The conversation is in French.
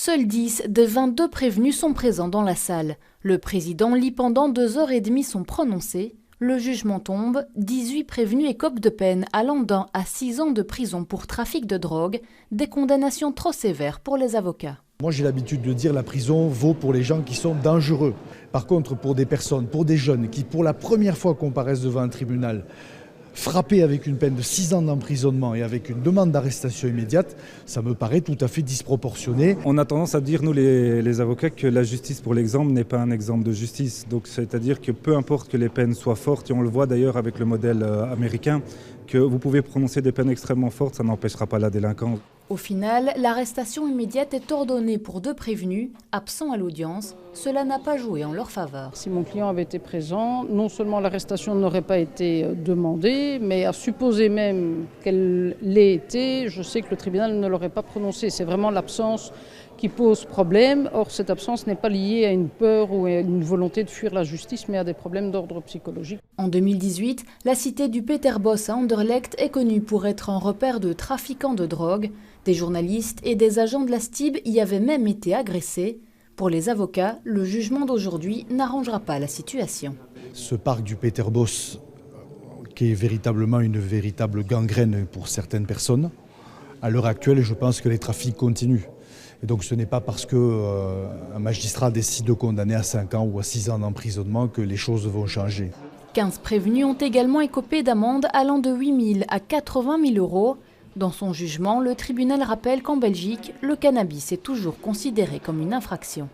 Seuls 10 des 22 prévenus sont présents dans la salle. Le président lit pendant 2h30 son prononcé. Le jugement tombe, 18 prévenus écopent de peine allant d'1 à 6 ans de prison pour trafic de drogue, des condamnations trop sévères pour les avocats. Moi j'ai l'habitude de dire que la prison vaut pour les gens qui sont dangereux. Par contre pour des personnes, pour des jeunes qui pour la première fois comparaissent devant un tribunal, frappés avec une peine de 6 ans d'emprisonnement et avec une demande d'arrestation immédiate, ça me paraît tout à fait disproportionné. On a tendance à dire, nous les avocats, que la justice pour l'exemple n'est pas un exemple de justice. Donc c'est-à-dire que peu importe que les peines soient fortes, et on le voit d'ailleurs avec le modèle américain, que vous pouvez prononcer des peines extrêmement fortes, ça n'empêchera pas la délinquance. Au final, l'arrestation immédiate est ordonnée pour 2 prévenus, absents à l'audience. Cela n'a pas joué en leur faveur. Si mon client avait été présent, non seulement l'arrestation n'aurait pas été demandée, mais à supposer même qu'elle l'ait été, je sais que le tribunal ne l'aurait pas prononcée. C'est vraiment l'absence qui pose problème. Or, cette absence n'est pas liée à une peur ou à une volonté de fuir la justice, mais à des problèmes d'ordre psychologique. En 2018, la cité du Peterbos à Anderlecht est connue pour être un repère de trafiquants de drogue. Des journalistes et des agents de la STIB y avaient même été agressés. Pour les avocats, le jugement d'aujourd'hui n'arrangera pas la situation. Ce parc du Peterbos, qui est véritablement une véritable gangrène pour certaines personnes, à l'heure actuelle, je pense que les trafics continuent. Et donc ce n'est pas parce qu'un magistrat décide de condamner à 5 ans ou à 6 ans d'emprisonnement que les choses vont changer. 15 prévenus ont également écopé d'amendes allant de 8 000 à 80 000 euros. Dans son jugement, le tribunal rappelle qu'en Belgique, le cannabis est toujours considéré comme une infraction.